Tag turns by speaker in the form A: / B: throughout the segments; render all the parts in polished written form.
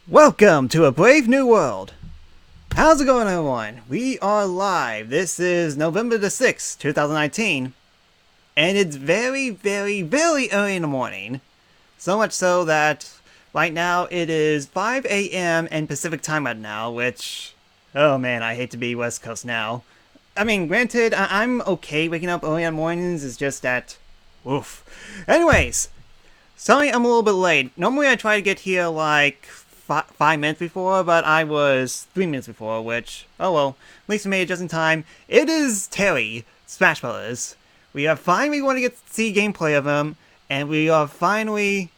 A: Welcome to a brave new world. How's it going, everyone? We are live. This is November the 6th, 2019. And it's very, very, very early in the morning. So much so that right now it is 5 a.m. in Pacific time right now, which... oh man, I hate to be West Coast now. I mean, granted, I'm okay waking up early on mornings, it's just that... oof. Anyways, sorry I'm a little bit late. Normally I try to get here like 5 minutes before, but I was 3 minutes before, which, oh well, at least I made it just in time. It is Terry, Smash Brothers. We are finally going to get to see gameplay of him, and we are finally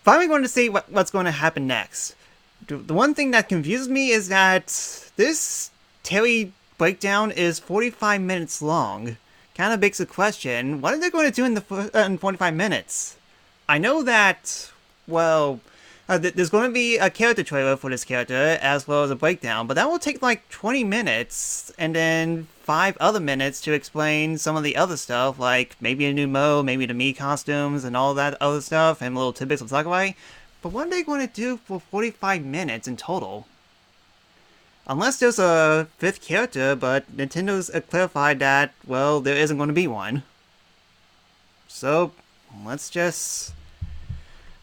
A: going to see what's going to happen next. The one thing that confuses me is that this Terry breakdown is 45 minutes long. Kind of begs the question, what are they going to do in 45 minutes? I know that, well... there's going to be a character trailer for this character, as well as a breakdown, but that will take like 20 minutes, and then 5 other minutes to explain some of the other stuff, like maybe a new mode, maybe the Mii costumes, and all that other stuff, and little tidbits of Sakurai. But what are they going to do for 45 minutes in total? Unless there's a 5th character, but Nintendo's clarified that, well, there isn't going to be one. So, let's just...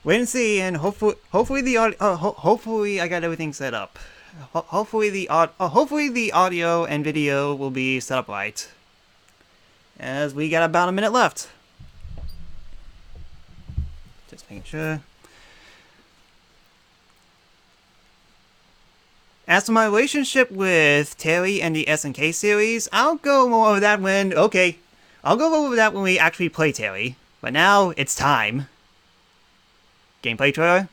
A: wait and see, and hopefully the audio, hopefully I got everything set up. Hopefully the audio and video will be set up right. As we got about a minute left. Just making sure. As for my relationship with Terry and the SNK series, I'll go over that when we actually play Terry. But now it's time. Gameplay trailer?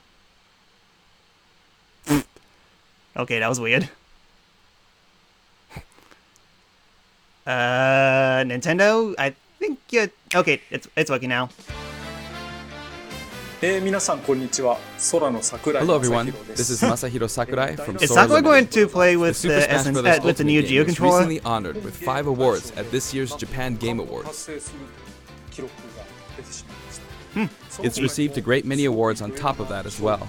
A: Okay, that was weird. Nintendo? I think you're... okay, it's working now.
B: Hello everyone, this is Masahiro Sakurai from
A: Is
B: Sora
A: Sakurai
B: Limited.
A: going to play with
B: Super Smash
A: the
B: Bros.
A: with the Neo
B: Ultimate
A: Geo
B: game was
A: controller?
B: recently honored with 5 awards at this year's Japan Game Awards. It's received a great many awards on top of that as well.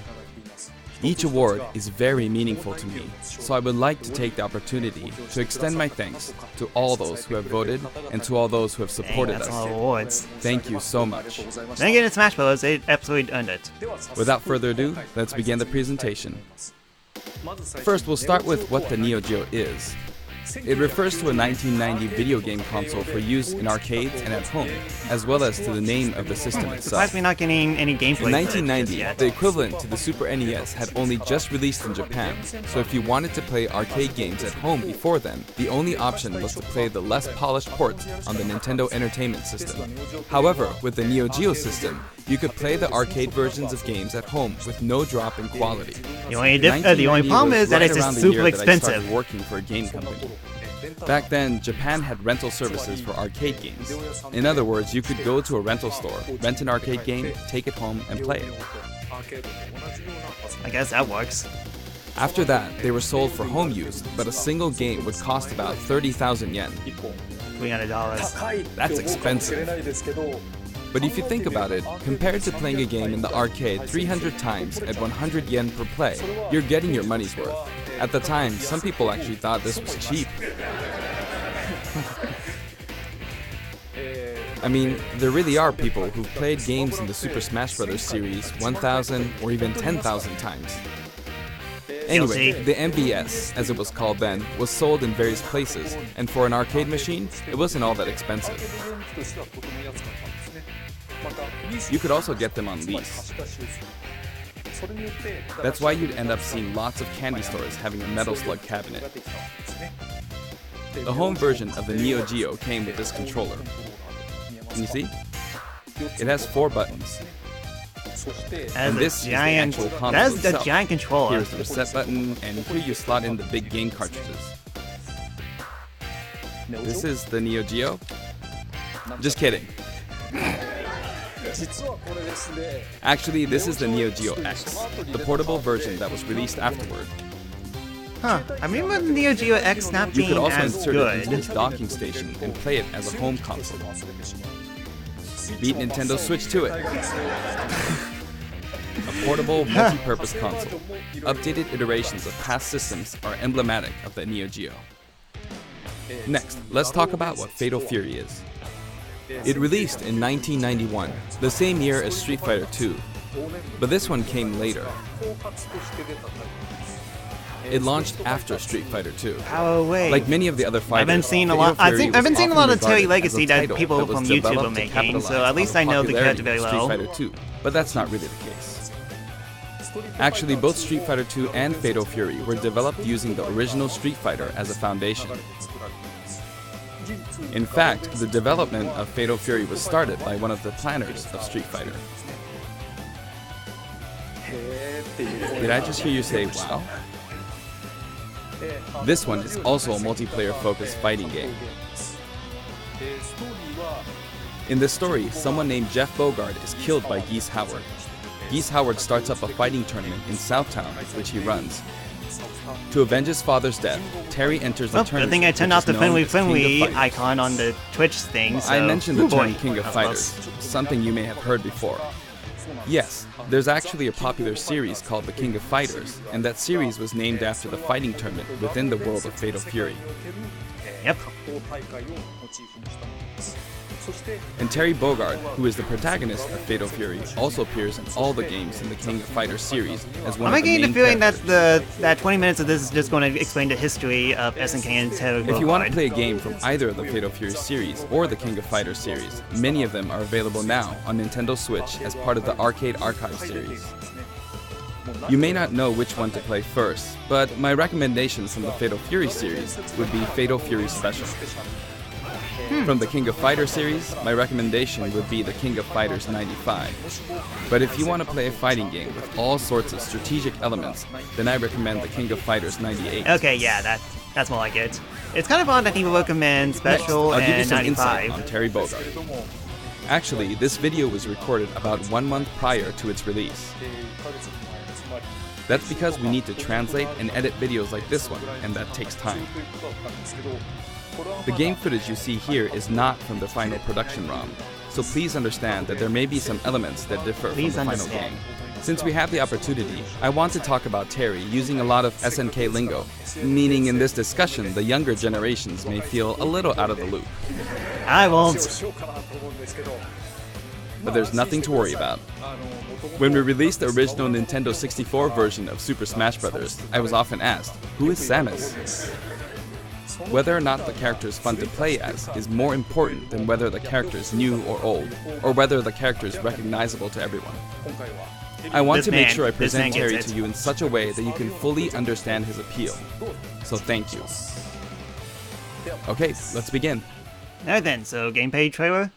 B: Each award is very meaningful to me, so I would like to take the opportunity to extend my thanks to all those who have voted and to all those who have supported
A: That's a lot of
B: us.
A: awards.
B: Thank you so much.
A: Then again, in Smash Bros, they absolutely earned it.
B: Without further ado, let's begin the presentation. First, we'll start with what the Neo Geo is. It refers to a 1990 video game console for use in arcades and at home, as well as to the name of the system itself.
A: Surprised we're not getting any gameplay.
B: In 1990, the equivalent to the Super NES had only just released in Japan, so if you wanted to play arcade games at home before then, the only option was to play the less polished ports on the Nintendo Entertainment System. However, with the Neo Geo system, you could play the arcade versions of games at home with no drop in quality.
A: The only problem is that it's just super expensive.
B: I started working for a game company. Back then, Japan had rental services for arcade games. In other words, you could go to a rental store, rent an arcade game, take it home, and play it.
A: I guess that works.
B: After that, they were sold for home use, but a single game would cost about 30,000 yen.
A: $300.
B: That's expensive. But if you think about it, compared to playing a game in the arcade 300 times at 100 yen per play, you're getting your money's worth. At the time, some people actually thought this was cheap. I mean, there really are people who've played games in the Super Smash Bros. Series 1,000 or even 10,000 times. Anyway, the MBS, as it was called then, was sold in various places, and for an arcade machine, it wasn't all that expensive. You could also get them on lease. That's why you'd end up seeing lots of candy stores having a Metal Slug cabinet. The home version of the Neo Geo came with this controller. Can you see? It has 4 buttons. And this is the actual console
A: That's the
B: itself.
A: giant controller.
B: Here's the reset button, and here you slot in the big game cartridges. This is the Neo Geo. Just kidding. Actually, this is the Neo Geo X, the portable version that was released afterward.
A: Huh, I remember the Neo Geo X not
B: You
A: being
B: could also
A: as
B: insert it into
A: good.
B: its docking station and play it as a home console. Beat Nintendo Switch to it. a portable, multi-purpose console. Updated iterations of past systems are emblematic of the Neo Geo. Next, let's talk about what Fatal Fury is. It released in 1991, the same year as Street Fighter II, but this one came later. It launched after Street Fighter II.
A: Oh wait.
B: Like many of the other fighters,
A: I've been seeing a lot. I've been seeing a lot of Terry Legacy that people from YouTube are making, so at least I know the character very well.
B: Street Fighter II, but that's not really the case. Actually, both Street Fighter II and Fatal Fury were developed using the original Street Fighter as a foundation. In fact, the development of Fatal Fury was started by one of the planners of Street Fighter. Did I just hear you say, wow? This one is also a multiplayer-focused fighting game. In the story, someone named Jeff Bogard is killed by Geese Howard. Geese Howard starts up a fighting tournament in Southtown, which he runs. To avenge his father's death, Terry enters the tournament.
A: I think I turned off the friendly icon on the Twitch thing, so...
B: I mentioned the term King of Fighters, something you may have heard before. Yes, there's actually a popular series called The King of Fighters, and that series was named after the fighting tournament within the world of Fatal Fury.
A: Yep.
B: And Terry Bogard, who is the protagonist of Fatal Fury, also appears in all the games in the King of Fighters series as one of the main characters.
A: I'm getting the feeling that 20 minutes of this is just going to explain the history of SNK and Terry Bogard.
B: If you want to play a game from either of the Fatal Fury series or the King of Fighters series, many of them are available now on Nintendo Switch as part of the Arcade Archive series. You may not know which one to play first, but my recommendations from the Fatal Fury series would be Fatal Fury Special. From the King of Fighters series, my recommendation would be the King of Fighters 95. But if you want to play a fighting game with all sorts of strategic elements, then I recommend the King of Fighters 98.
A: Okay, yeah, that's more like it. It's kind of odd that people recommend Special
B: Next, I'll give you
A: and
B: some
A: 95.
B: insight on Terry Bogard. Actually, this video was recorded about 1 month prior to its release. That's because we need to translate and edit videos like this one, and that takes time. The game footage you see here is not from the final production ROM, so please understand that there may be some elements that differ from the final game. Since we have the opportunity, I want to talk about Terry using a lot of SNK lingo, meaning in this discussion the younger generations may feel a little out of the loop.
A: I won't.
B: But there's nothing to worry about. When we released the original Nintendo 64 version of Super Smash Bros., I was often asked, who is Samus? Whether or not the character is fun to play as is more important than whether the character is new or old, or whether the character is recognizable to everyone. I want to make sure I present Terry to you in such a way that you can fully understand his appeal. So thank you. Okay, let's begin.
A: Alright then, so gameplay trailer.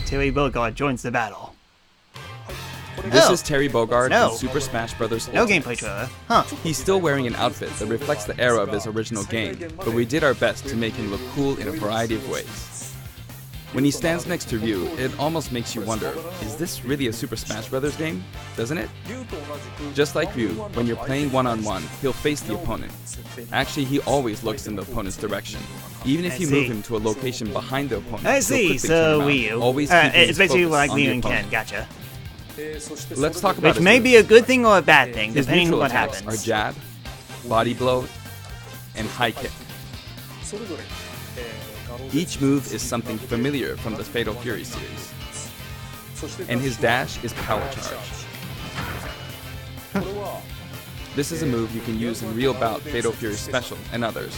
A: Terry Bogard joins the battle.
B: This is Terry Bogard in Super Smash Bros.
A: No gameplay trailer. Huh.
B: He's still wearing an outfit that reflects the era of his original game, but we did our best to make him look cool in a variety of ways. When he stands next to Ryu, it almost makes you wonder, is this really a Super Smash Bros. Game? Doesn't it? Just like Ryu, when you're playing one-on-one, he'll face the opponent. Actually, he always looks in the opponent's direction. Even if you move him to a location behind the opponent,
A: I see, so Ryu. It's basically like Ryu and Ken, gotcha.
B: Let's talk about
A: Which may be a good thing or a bad thing,
B: his
A: depending on what
B: attacks
A: happens.
B: are jab, body blow, and high kick. Each move is something familiar from the Fatal Fury series. And his dash is power charge. This is a move you can use in Real Bout, Fatal Fury Special, and others.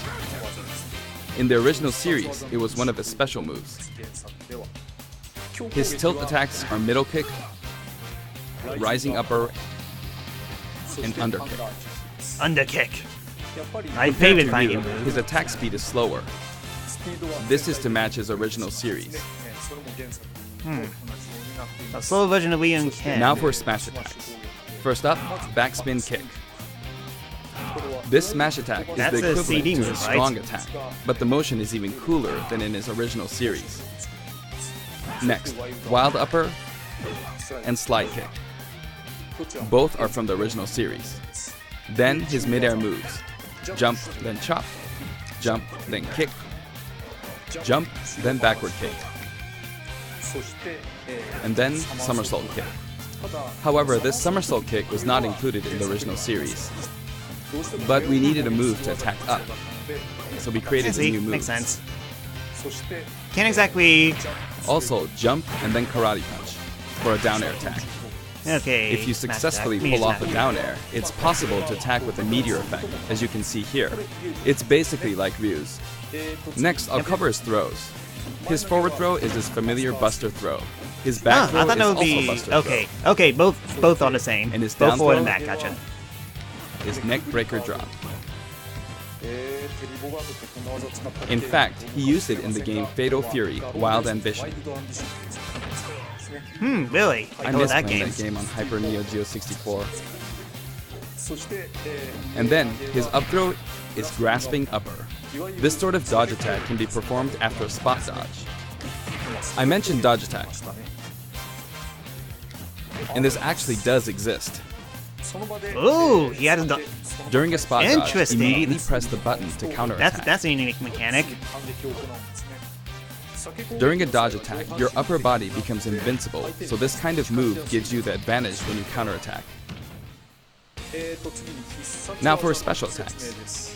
B: In the original series, it was one of his special moves. His tilt attacks are middle kick, rising upper, and underkick.
A: Underkick. My favorite fighting move.
B: His attack speed is slower. This is to match his original series.
A: A slow version of Ryu and Ken.
B: Now for smash attacks. First up, backspin kick. This smash attack is the equivalent to his strong attack, but the motion is even cooler than in his original series. Next, wild upper and slide kick. Both are from the original series. Then his mid-air moves. Jump, then chop. Jump, then kick. Jump, then backward kick. and then somersault kick. However, this somersault kick was not included in the original series, but we needed a move to attack up, so we created a new move.
A: Makes sense. Can't exactly...
B: Also, jump and then karate punch for a down air attack.
A: Okay.
B: If you successfully pull off a down air, it's possible to attack with a meteor effect, as you can see here. It's basically like Ryu's. Next, I'll cover his throws. His forward throw is his familiar buster throw. His back throw
A: I thought
B: is
A: that would
B: also
A: be...
B: buster
A: Okay,
B: throw.
A: okay, both are the same.
B: And his
A: both
B: down
A: forward
B: throw
A: and back, gotcha.
B: His neck breaker drop. In fact, he used it in the game Fatal Fury: Wild Ambition.
A: Really?
B: I
A: know
B: missed
A: that
B: playing
A: game.
B: that game on Hyper Neo Geo 64. And then, his up throw is grasping upper. This sort of dodge attack can be performed after a spot dodge. I mentioned dodge attack, and this actually does exist.
A: Ooh, he had a...
B: During a spot dodge,
A: Interesting.
B: immediately press the button to counterattack.
A: That's a unique mechanic.
B: During a dodge attack, your upper body becomes invincible, so this kind of move gives you the advantage when you counterattack. Now for his special attacks.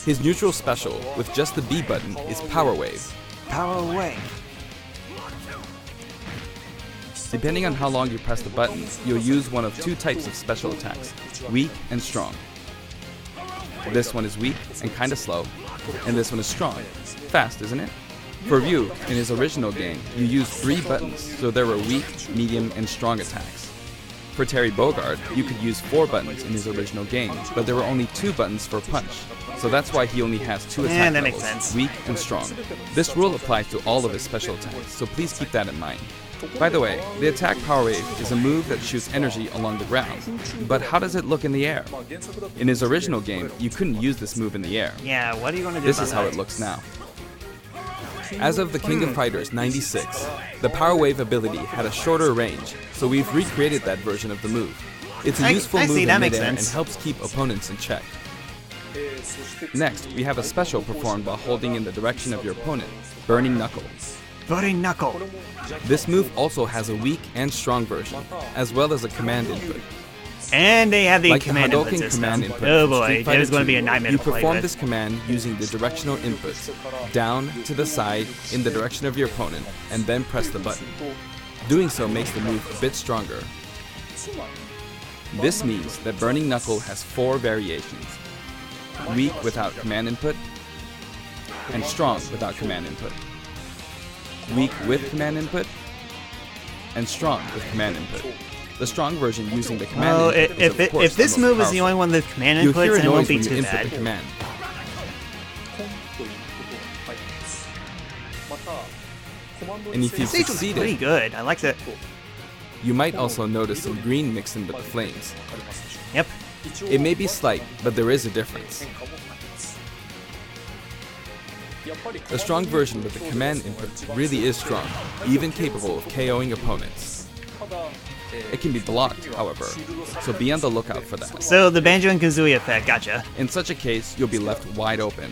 B: His neutral special, with just the B button, is Power Wave.
A: Power away.
B: Depending on how long you press the button, you'll use one of two types of special attacks, weak and strong. This one is weak and kinda slow, and this one is strong. Fast, isn't it? For Ryu, in his original game, you used 3 buttons, so there were weak, medium, and strong attacks. For Terry Bogard, you could use 4 buttons in his original game, but there were only 2 buttons for punch, so that's why he only has 2 attack
A: that
B: levels,
A: makes sense.
B: weak and strong. This rule applies to all of his special attacks, so please keep that in mind. By the way, the attack Power Wave is a move that shoots energy along the ground, but how does it look in the air? In his original game, you couldn't use this move in the air.
A: Yeah, what are you going to do
B: This
A: about
B: is how
A: that?
B: it looks now. As of the King of Fighters 96, the Power Wave ability had a shorter range, so we've recreated that version of the move. It's a useful
A: I
B: move
A: see,
B: in
A: that makes
B: midair and
A: sense.
B: helps keep opponents in check. Next, we have a special performed while holding in the direction of your opponent, Burning Knuckle.
A: Burning Knuckle.
B: This move also has a weak and strong version, as well as a command input.
A: And they have the
B: Like
A: command
B: the
A: input
B: Hadouken
A: system.
B: command input
A: Oh
B: from
A: boy,
B: Street Fighter
A: there's going to be
B: 2,
A: a nightmare
B: you
A: to play
B: perform
A: with.
B: this command using the directional inputs, down, to the side, in the direction of your opponent, and then press the button. Doing so makes the move a bit stronger. This means that Burning Knuckle has 4 variations. Weak without command input, and strong without command input. Weak with command input, and strong with command input. The strong version using the command
A: Oh,
B: input is, of course,
A: if this
B: the most
A: move is the
B: powerful.
A: only one with command
B: You'll
A: inputs,
B: hear a
A: then it won't
B: noise
A: be
B: when you
A: too
B: input
A: bad.
B: the command. And if you
A: This stage was
B: succeed
A: pretty
B: it,
A: good. I like that.
B: you might also notice some green mixed in with the flames.
A: Yep.
B: It may be slight, but there is a difference. The strong version with the command input really is strong, even capable of KOing opponents. It can be blocked, however, so be on the lookout for that.
A: So the Banjo and Kazooie effect, gotcha.
B: In such a case, you'll be left wide open.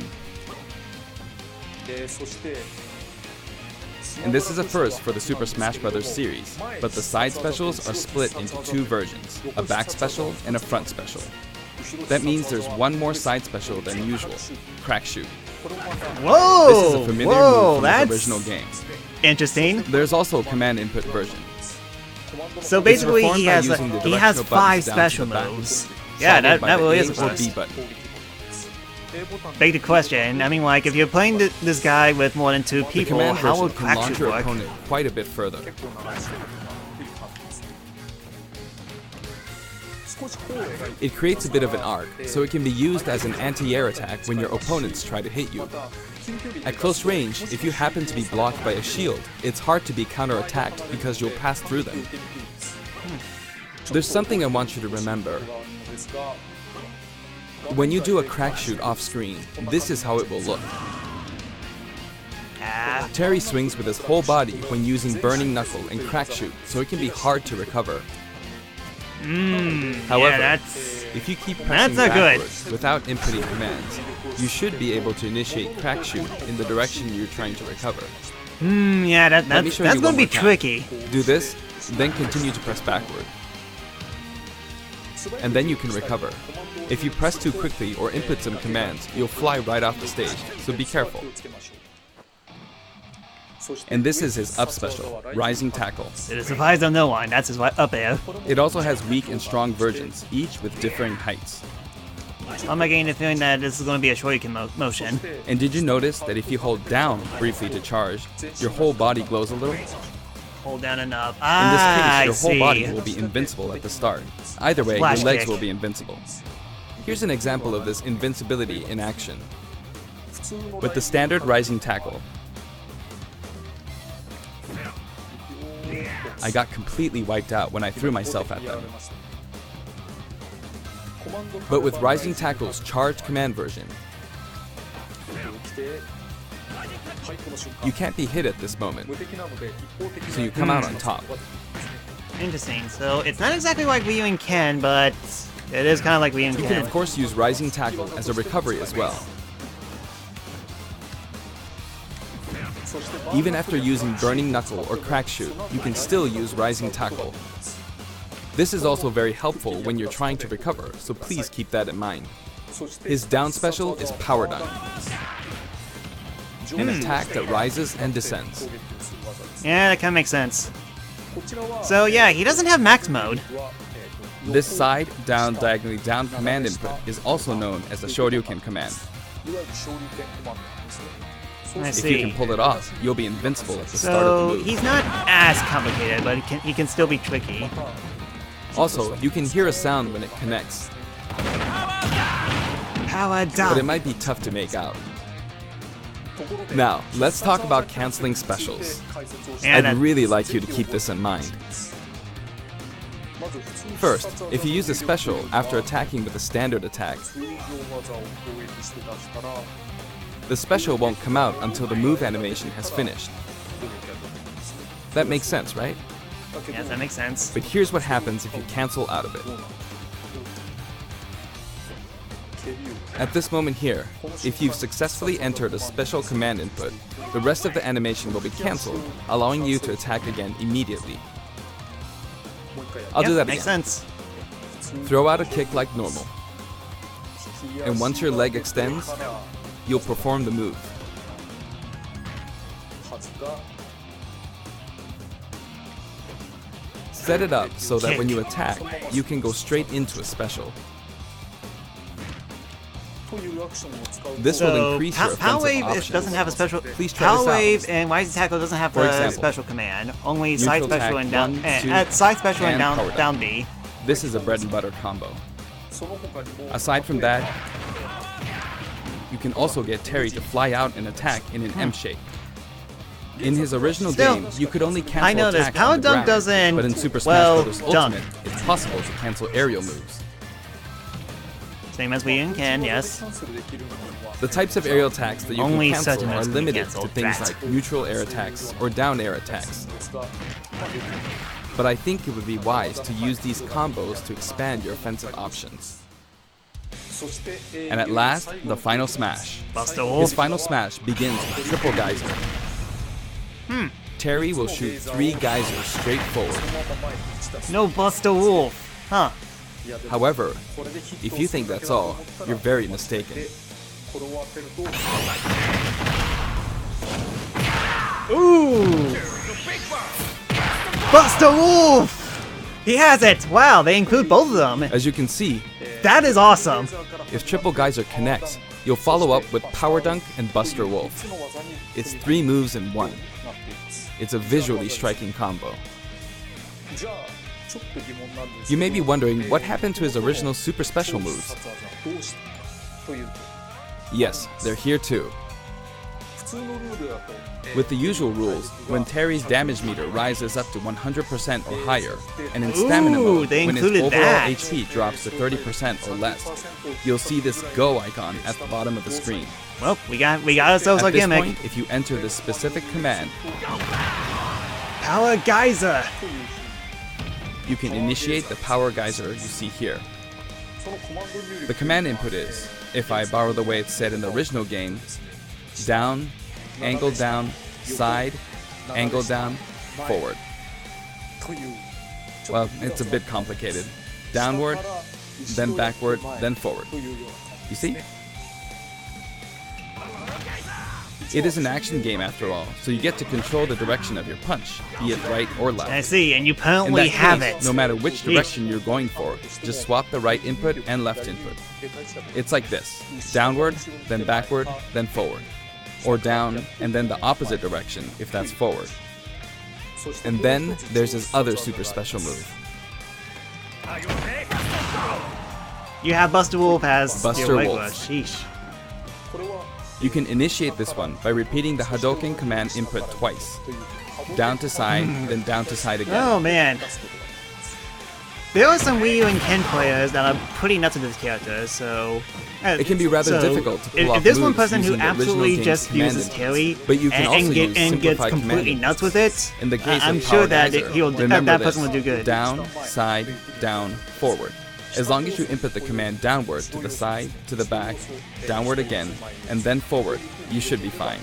B: And this is a first for the Super Smash Bros. Series, but the side specials are split into 2 versions, a back special and a front special. That means there's one more side special than usual, Crack Shoot.
A: Whoa!
B: This is a familiar move from
A: that's
B: his original game.
A: interesting.
B: There's also a command input version.
A: So basically,
B: performed
A: he
B: by
A: has
B: using the
A: he has
B: directional
A: 5
B: buttons down to
A: special
B: the back,
A: moves. Yeah,
B: followed by
A: that
B: the
A: really
B: A
A: is a
B: or
A: first.
B: B button.
A: Beg the question. I mean, like, if you're playing this guy with more than 2
B: The
A: people,
B: command
A: how
B: version
A: would
B: can
A: Crack
B: launch
A: Shoot
B: your
A: work?
B: opponent quite a bit further. It creates a bit of an arc, so it can be used as an anti-air attack when your opponents try to hit you. At close range, if you happen to be blocked by a shield, it's hard to be counter-attacked because you'll pass through them. There's something I want you to remember. When you do a crack shoot off-screen, this is how it will look.
A: Ah,
B: Terry swings with his whole body when using Burning Knuckle and Crack Shoot, so it can be hard to recover.
A: yeah,
B: However,
A: that's
B: If you keep pressing
A: That's not good.
B: backwards without inputting commands, you should be able to initiate crack shoot in the direction you're trying to recover.
A: Yeah,
B: Let me
A: that's
B: show you
A: gonna
B: one
A: be
B: more time.
A: tricky.
B: Do this, then continue to press backward. And then you can recover. If you press too quickly or input some commands, you'll fly right off the stage, so be careful. And this is his up special, Rising Tackle.
A: To the surprise of no one, that's his up air.
B: It also has weak and strong versions, each with differing heights.
A: I'm getting the feeling that this is going to be a Shoryuken motion.
B: And did you notice that if you hold down briefly to charge, your whole body glows a little?
A: Hold down and up.
B: In this
A: I
B: case, your
A: see.
B: whole body will be invincible at the start. Either way,
A: Flash
B: your legs
A: kick.
B: will be invincible. Here's an example of this invincibility in action. With the standard Rising Tackle, I got completely wiped out when I threw myself at them. But with Rising Tackle's charged command version, you can't be hit at this moment, so you come out on top.
A: Interesting. So it's not exactly like Ryu and Ken, but it is kind of like Ryu and
B: You
A: Ken.
B: can of course use Rising Tackle as a recovery as well. Even after using Burning Knuckle or Crack Shoot, you can still use Rising Tackle. This is also very helpful when you're trying to recover, so please keep that in mind. His down special is Power Dunk, an attack that rises and descends.
A: Yeah, that kind of makes sense. So yeah, he doesn't have max mode.
B: This side, down, diagonally down command input is also known as the Shoryuken command.
A: I
B: If
A: see.
B: you can pull it off, you'll be invincible at the start of the
A: So
B: move.
A: he's not as complicated, but he can still be tricky.
B: Also, you can hear a sound when it connects,
A: Power
B: but it
A: down.
B: might be tough to make out. Now, let's talk about canceling specials.
A: Yeah,
B: I'd
A: that-
B: really like you to keep this in mind. First, if you use a special after attacking with a standard attack, the special won't come out until the move animation has finished. That makes sense, right?
A: Yes, that makes sense.
B: But here's what happens if you cancel out of it. At this moment here, if you've successfully entered a special command input, the rest of the animation will be cancelled, allowing you to attack again immediately. I'll do that
A: Makes
B: again.
A: sense.
B: Throw out a kick like normal. And once your leg extends, you'll perform the move. Set it up so that when you attack, you can go straight into a special. This will
A: So
B: increase your
A: Power
B: offensive
A: Wave
B: options.
A: doesn't have a special.
B: Please try
A: Power
B: this out.
A: Wave and Rising Tackle doesn't have
B: For
A: a
B: example,
A: special command. Only side
B: neutral
A: special
B: attack
A: and down.
B: 1, 2,
A: Side special and
B: and
A: down
B: power
A: down B.
B: This is a bread and butter combo. Aside from that, you can also get Terry to fly out and attack in an M shape. In his original
A: Still,
B: game, you could only cancel
A: I know this.
B: attacks
A: Power
B: on the
A: Dunk
B: ground,
A: doesn't-
B: but in Super Smash
A: well,
B: Bros.
A: dunk.
B: Ultimate, it's possible to cancel aerial moves.
A: Same as Ryu and Ken, yes.
B: The types of aerial attacks that you
A: Only
B: can cancel
A: certain
B: are
A: moves can be
B: limited to
A: canceled.
B: things
A: That.
B: like neutral air attacks or down air attacks. But I think it would be wise to use these combos to expand your offensive options. And at last, the final smash.
A: Buster
B: His
A: Wolf.
B: final smash begins with Triple Geyser. Terry will shoot 3 geysers straight forward.
A: No Buster Wolf. Huh.
B: However, if you think that's all, you're very mistaken.
A: Ooh! Buster Wolf! He has it! Wow, they include both of them.
B: As you can see,
A: That is awesome.
B: if Triple Geyser connects, you'll follow up with Power Dunk and Buster Wolf. It's 3 moves in 1. It's a visually striking combo. You may be wondering what happened to his original super special moves. Yes, they're here too. With the usual rules, when Terry's damage meter rises up to 100% or higher, and in stamina
A: Ooh,
B: mode,
A: they
B: when his
A: included
B: overall
A: that.
B: HP drops to 30% or less, you'll see this go icon at the bottom of the screen.
A: Well, we got ourselves
B: At
A: a
B: this
A: gimmick.
B: point, if you enter this specific command,
A: Power Geyser.
B: you can initiate the power geyser you see here. The command input is, if I borrow the way it's said in the original game, down, angle down, side, angle down, forward. Well, it's a bit complicated. Downward, then backward, then forward. You see? It is an action game after all, so you get to control the direction of your punch, be it right or left.
A: I see, and you
B: In
A: permanently
B: that
A: have
B: case,
A: it.
B: no matter which direction you're going for, just swap the right input and left input. It's like this: downward, then backward, then forward. Or down, and then the opposite direction, if that's forward. And then there's his other super special move.
A: You have Buster Wolf as
B: Buster
A: your regular.
B: Wolf.
A: Sheesh.
B: You can initiate this one by repeating the Hadouken command input twice. Down to side, then down to side again.
A: Oh man. There are some Wii U and Ken players that are pretty nuts with this character, so...
B: It can be rather difficult to pull off
A: if there's one
B: moves
A: person who
B: using the original
A: absolutely
B: game's
A: just
B: command
A: uses
B: inputs,
A: Terry
B: but you can also use
A: and gets
B: simplified
A: completely
B: command
A: nuts
B: inputs.
A: with it,
B: In the case
A: I'm
B: of
A: sure that
B: Power
A: he'll
B: Geyser,
A: that person will do good.
B: Down, side, down, forward. As long as you input the command downward to the side, to the back, downward again, and then forward, you should be fine.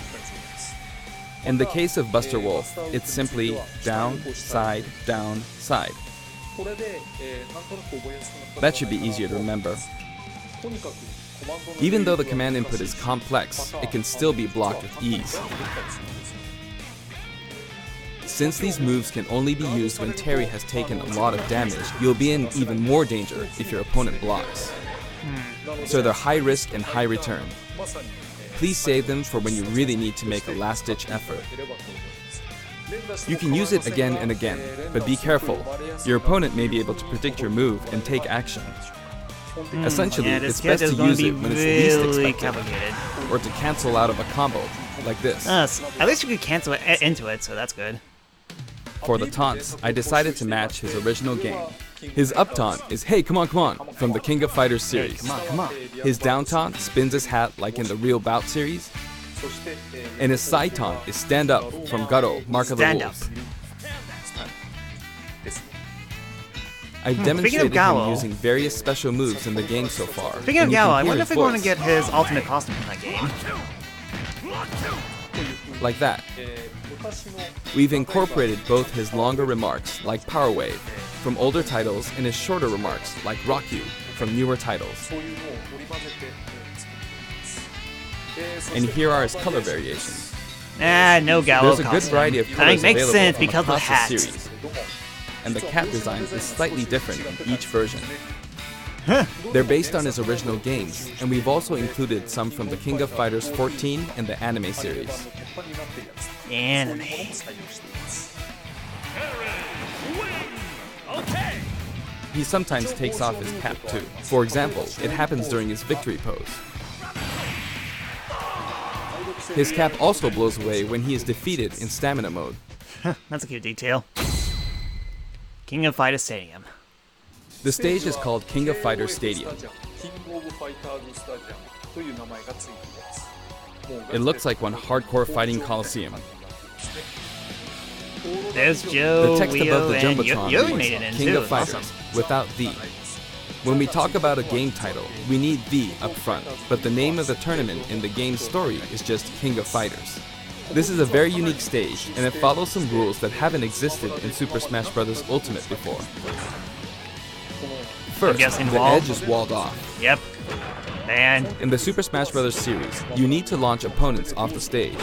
B: In the case of Buster Wolf, it's simply down, side, side. That should be easier to remember. Even though the command input is complex, it can still be blocked with ease. Since these moves can only be used when Terry has taken a lot of damage, you'll be in even more danger if your opponent blocks. So they're high risk and high return. Please save them for when you really need to make a last-ditch effort. You can use it again and again, but be careful. Your opponent may be able to predict your move and take action. Essentially,
A: Yeah,
B: it's
A: this
B: best to
A: character's gonna
B: use
A: be
B: it when it's least
A: really
B: expected,
A: complicated.
B: or to cancel out of a combo, like this.
A: At least you could cancel it into it, so that's good.
B: For the taunts, I decided to match his original game. His up taunt is "Hey, come on, from the King of Fighters series.
A: Come on.
B: His down taunt spins his hat like in the Real Bout series. And his side taunt is "Stand Up" from Garo, Mark of the
A: Stand
B: Wolves.
A: up.
B: I've demonstrated
A: Garo-
B: him using various special moves in the game so far.
A: Speaking of
B: and you can
A: Galo, I
B: hear
A: wonder
B: his
A: if we're going to
B: voice.
A: get his alternate costume from that game.
B: Like that. We've incorporated both his longer remarks, like Power Wave, from older titles, and his shorter remarks, like Rock You, from newer titles. And here are his color variations.
A: No Galo
B: There's a
A: costume.
B: good variety of
A: I
B: colors
A: think makes
B: available
A: sense
B: from
A: because of the
B: across
A: hat.
B: the series, and the cap design is slightly different in each version. They're based on his original games, and we've also included some from the King of Fighters 14 and the anime series.
A: Anime.
B: He sometimes takes off his cap too. For example, it happens during his victory pose. His cap also blows away when he is defeated in stamina mode.
A: That's a cute detail. King of Fighters Stadium.
B: The stage is called King of Fighters Stadium. It looks like one hardcore fighting coliseum.
A: There's Joe,
B: The text
A: Leo,
B: above the
A: and
B: Jumbotron
A: Yo
B: reads
A: made it in
B: King
A: too.
B: of Fighters,
A: Awesome.
B: without the. When we talk about a game title, we need the up front, but the name of the tournament in the game's story is just King of Fighters. This is a very unique stage, and it follows some rules that haven't existed in Super Smash Bros. Ultimate before. First,
A: guessing
B: the
A: wall?
B: edge is walled off.
A: Yep. And
B: In the Super Smash Bros. Series, you need to launch opponents off the stage.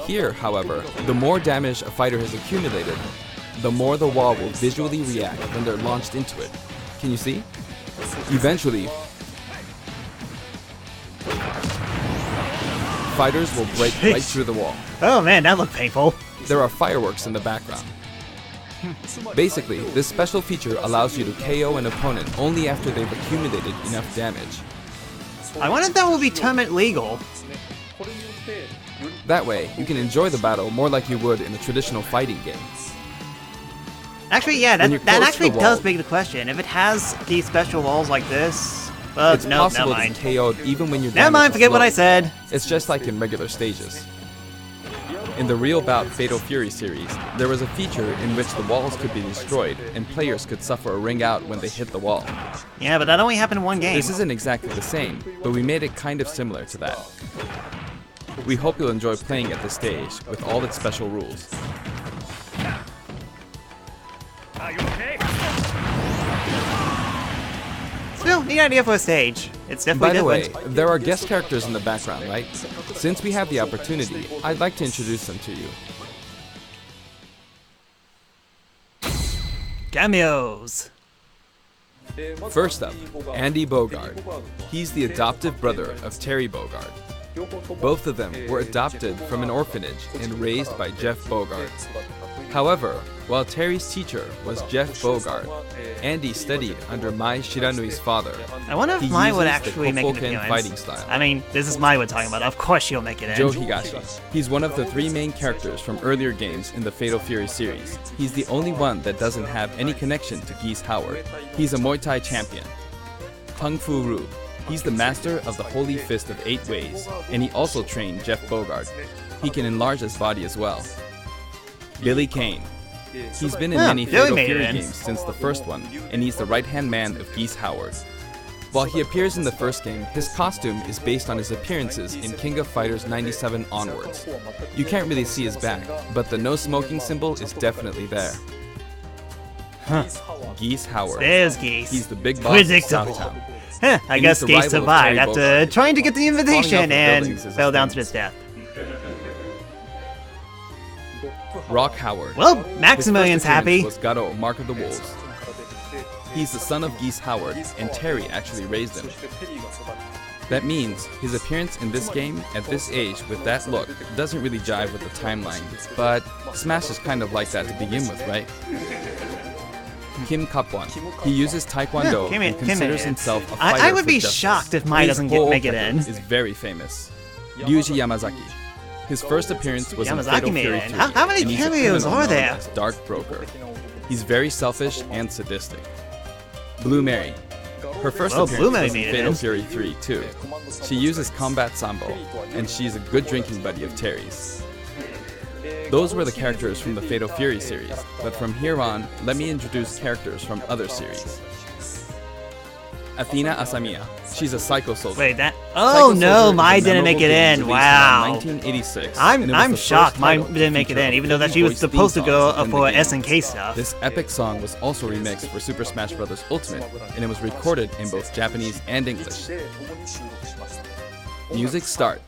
B: Here, however, the more damage a fighter has accumulated, the more the wall will visually react when they're launched into it. Can you see? Eventually, fighters will break right through the wall.
A: oh man, that looked painful.
B: There are fireworks in the background. Basically, this special feature allows you to KO an opponent only after they've accumulated enough damage.
A: I wonder if that will be tournament legal.
B: That way, you can enjoy the battle more like you would in a traditional fighting game.
A: Actually, yeah,
B: When you're
A: that
B: close to
A: actually
B: the
A: does
B: wall-
A: beg the question. If it has these special walls like this,
B: It's
A: no, never
B: possible to be
A: mind.
B: KO'd even when you're
A: Never mind,
B: damage is
A: forget what
B: low.
A: I said.
B: It's just like in regular stages. In the Real Bout Fatal Fury series, there was a feature in which the walls could be destroyed and players could suffer a ring out when they hit the wall.
A: Yeah, but that only happened in one game.
B: This isn't exactly the same, but we made it kind of similar to that. We hope you'll enjoy playing at this stage with all its special rules.
C: Are you okay?
A: Still, neat idea for a stage. It's
B: By
A: definitely
B: the way,
A: different.
B: there are guest characters in the background, right? Since we have the opportunity, I'd like to introduce them to you.
A: Cameos.
B: First up, Andy Bogard. He's the adoptive brother of Terry Bogard. Both of them were adopted from an orphanage and raised by Jeff Bogard. However, while Terry's teacher was Jeff Bogard, Andy studied under Mai Shiranui's father.
A: I wonder if
B: He
A: Mai would
B: uses the
A: actually make an
B: Kofoken
A: appearance.
B: fighting style.
A: I mean, this is Mai we're talking about. Of course she'll make it in.
B: Joe Higashi. He's one of the three main characters from earlier games in the Fatal Fury series. He's the only one that doesn't have any connection to Geese Howard. He's a Muay Thai champion. Peng Fu Ru. He's the master of the Holy Fist of 8 Ways, and he also trained Jeff Bogard. He can enlarge his body as well. Billy Kane. He's been in many
A: Billy
B: Fatal
A: made it
B: Fury
A: in.
B: games since the first one, and he's the right-hand man of Geese Howard. While he appears in the first game, his costume is based on his appearances in King of Fighters 97 onwards. You can't really see his back, but the no smoking symbol is definitely there. Geese Howard.
A: There's Geese.
B: He's the big boss of
A: Predictable.
B: Southtown.
A: Huh, I
B: And
A: guess
B: he's the
A: Geese
B: rival of
A: survived
B: Terry
A: after
B: Bogard.
A: trying to get the
B: Falling off
A: invitation
B: of
A: and
B: buildings is his
A: fell down to
B: thing.
A: his death.
B: Rock Howard.
A: Well,
B: His
A: Maximilian's
B: first appearance
A: happy.
B: was Gado, Mark of the Wolves. He's the son of Geese Howard, and Terry actually raised him. That means his appearance in this game at this age with that look doesn't really jive with the timeline, but Smash is kind of like that to begin with, right? Kim Kapwan. He uses Taekwondo
A: Kim in-
B: and
A: Kim in
B: considers
A: it.
B: himself a fighter
A: I would
B: for
A: be
B: justice.
A: shocked if Mai
B: His
A: doesn't
B: whole
A: make it in.
B: is very famous. Ryuji Yamazaki. His first appearance was in
A: Yamazaki
B: Fatal
A: made
B: Fury
A: it in.
B: 3,
A: How many
B: and he's a
A: cameos
B: criminal
A: are
B: known
A: there?
B: as Dark Broker. He's very selfish and sadistic. Blue Mary. Her first
A: Well,
B: appearance
A: Blue Mary
B: was in
A: made it
B: Fatal
A: in.
B: Fury 3 too. She uses combat sambo, and she's a good drinking buddy of Terry's. Those were the characters from the Fatal Fury series, but from here on, let me introduce characters from other series. Athena Asamiya. She's a psycho soldier.
A: Wait, that.
B: Psycho
A: Oh
B: Soldier
A: no,
B: is a
A: Mai didn't make
B: memorable
A: it
B: game
A: in.
B: released
A: Wow.
B: around 1986, and it was
A: I'm
B: the
A: shocked
B: first
A: Mai
B: title to
A: didn't make it
B: feature
A: in,
B: a
A: even though that
B: fully
A: she was
B: voiced
A: supposed to
B: theme
A: go
B: song
A: for
B: within the
A: SNK
B: game.
A: stuff.
B: This epic song was also remixed for Super Smash Bros. Ultimate, and it was recorded in both Japanese and English. Music start.